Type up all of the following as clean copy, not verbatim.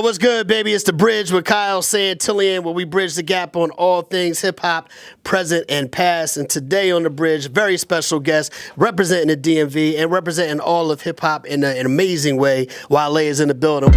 What's good, baby? It's The Bridge with Kyle Santillian, where we bridge the gap on all things hip-hop, present and past. And today on The Bridge, very special guest representing the DMV and representing all of hip-hop in an amazing way. Wale is in the building.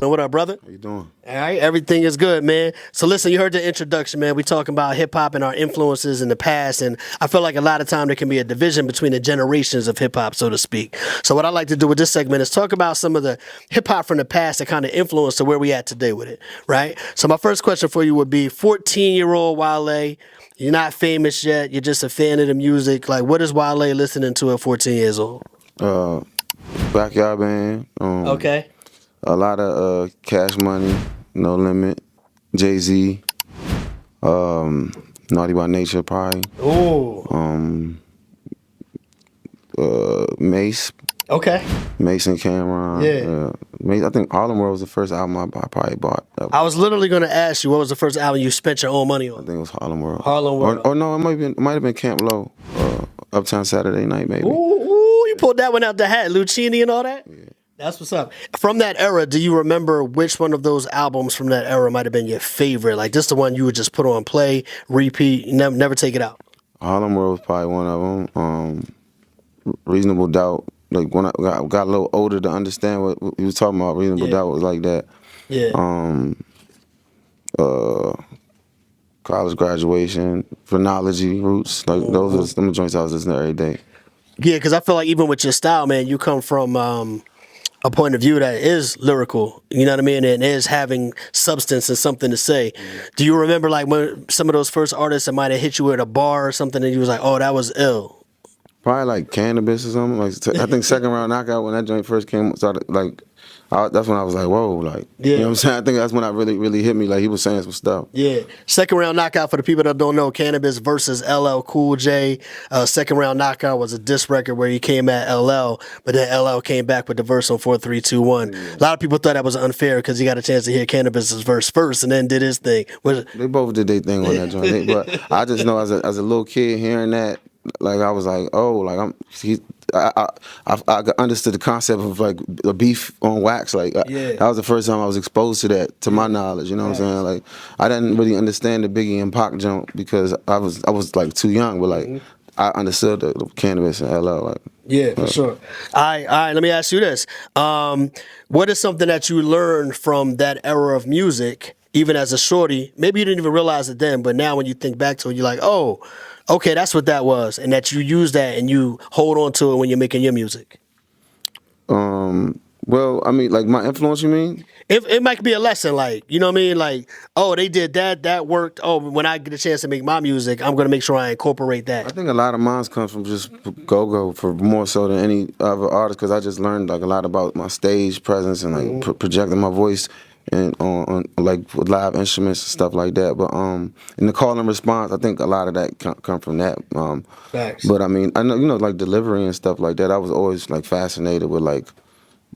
What up, brother? How you doing? All right, everything is good, man. So listen, you heard the introduction, man. We talking about hip-hop and our influences in the past, and I feel like a lot of time there can be a division between the generations of hip-hop, so to speak. So what I like to do with this segment is talk about some of the hip-hop from the past that kind of influenced to where we at today with it, right? So my first question for you would be, 14-year-old Wale, you're not famous yet, you're just a fan of the music. Like, what is Wale listening to at 14 years old? Backyard Band. Okay. A lot of Cash Money, No Limit, Jay-Z, Naughty by Nature probably. Ooh. Mace. Okay. Mace and Cameron. Yeah. Mace, I think Harlem World was the first album I probably bought. I was literally going to ask you, what was the first album you spent your own money on? I think it was Harlem World. Harlem World. Or no, it might have been Camp Low. Uptown Saturday Night maybe. Ooh, you pulled that one out the hat. Lucini and all that? Yeah. That's what's up. From that era, do you remember which one of those albums from that era might have been your favorite? Like, this the one you would just put on play, repeat, never take it out? Harlem World was probably one of them. Reasonable Doubt. Like, when I got a little older to understand what he was talking about, Reasonable Doubt was like that. Yeah. College Graduation, Phrenology, Roots. Like, those are some joints I was listening to every day. Yeah, because I feel like even with your style, man, you come from a point of view that is lyrical, you know what I mean, and is having substance and something to say. Do you remember like when some of those first artists that might have hit you at a bar or something and you was like, oh, that was ill? Probably like Cannabis or something. Like I think Second Round Knockout, when that joint first came, started like, that's when I was like, whoa, like, you know what I'm saying? I think that's when I really hit me, like he was saying some stuff. Yeah. Second Round Knockout, for the people that don't know, Cannabis versus LL Cool J. Second Round Knockout was a diss record where he came at LL, but then LL came back with the verse on 4, 3, 2, 1. A lot of people thought that was unfair because he got a chance to hear Cannabis's verse first and then did his thing. They both did their thing on that joint. But I just know as a little kid hearing that, like I was like, oh, like I understood the concept of like a beef on wax. Like that was the first time I was exposed to that, to my knowledge. You know what I'm saying? Like I didn't really understand the Biggie and Pac jump because I was like too young, but like I understood the Cannabis and LL. Like yeah, for sure. All right. Let me ask you this: what is something that you learned from that era of music, even as a shorty? Maybe you didn't even realize it then, but now when you think back to it, you're like, oh. Okay, that's what that was, and that you use that and you hold on to it when you're making your music. Well, I mean, like my influence, you mean? It might be a lesson, like, you know what I mean? Like, oh, they did that worked. Oh, when I get a chance to make my music, I'm going to make sure I incorporate that. I think a lot of mine comes from just go-go for more so than any other artist because I just learned like a lot about my stage presence and like projecting my voice and on like with live instruments and stuff like that. But in the call and response, I think a lot of that come from that. Facts. But I mean, I know, you know, like delivery and stuff like that. I was always like fascinated with like,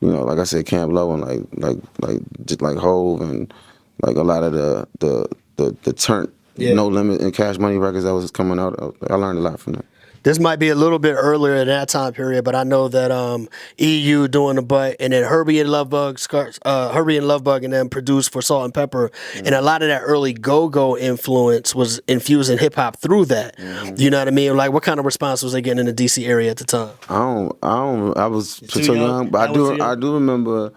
you know, like I said, Camp Low and like Hove and like a lot of the turn No Limit and Cash Money records that was coming out. I learned a lot from that. This might be a little bit earlier in that time period, but I know that EU doing the butt, and then Herbie and Lovebug, and then produced for Salt and Pepper, and a lot of that early go-go influence was infusing hip hop through that. You know what I mean? Like, what kind of response was they getting in the DC area at the time? I was too young, but I do remember.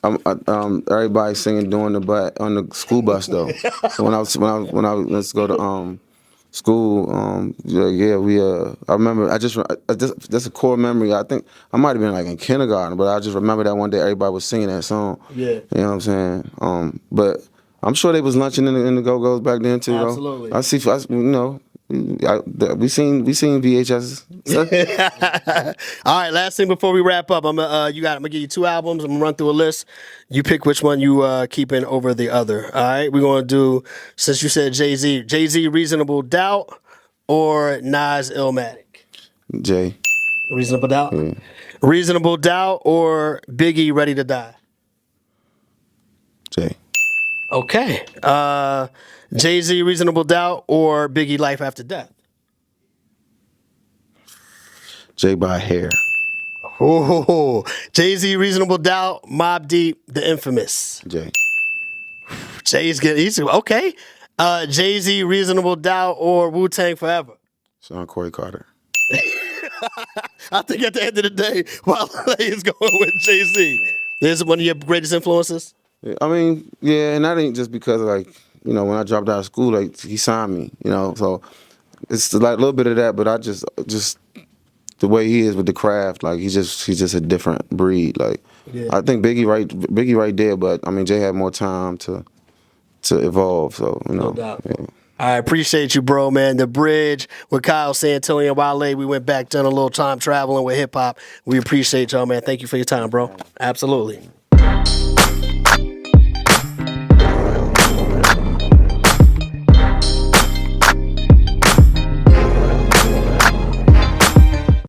Everybody singing "Doing the Butt" on the school bus though. So when I let's go to school, I remember. That's a core memory. I think I might have been like in kindergarten, but I just remember that one day everybody was singing that song. Yeah, you know what I'm saying. But I'm sure they was lunching in the Go-Go's back then too. Absolutely. We seen VHS. All right, last thing before we wrap up, I'm gonna give you 2 albums. I'm gonna run through a list. You pick which one you keeping over the other. All right, we're gonna do, since you said Jay-Z, Reasonable Doubt, or Nas, Illmatic. Jay. Reasonable Doubt. Yeah. Reasonable Doubt or Biggie, Ready to Die. Jay. Okay. Jay-Z, Reasonable Doubt, or Biggie, Life After Death? Jay by hair. Oh, Jay-Z, Reasonable Doubt, Mobb Deep, The Infamous. Jay. He's okay. Jay-Z, Reasonable Doubt, or Wu-Tang Forever. Sean Corey Carter. I think at the end of the day, Wale is going with Jay-Z. This is one of your greatest influences? Yeah, I mean, yeah, and that ain't just because, like, you know, when I dropped out of school, like, he signed me, you know, so it's like a little bit of that, but I just the way he is with the craft, like, he's just a different breed. Like, yeah. I think Biggie right there, but I mean, Jay had more time to evolve, so, you know. No doubt. Yeah. I appreciate you, bro, man. The Bridge with Kyle Santillian, Wale. We went back, done a little time traveling with hip hop. We appreciate y'all, man. Thank you for your time, bro. Absolutely.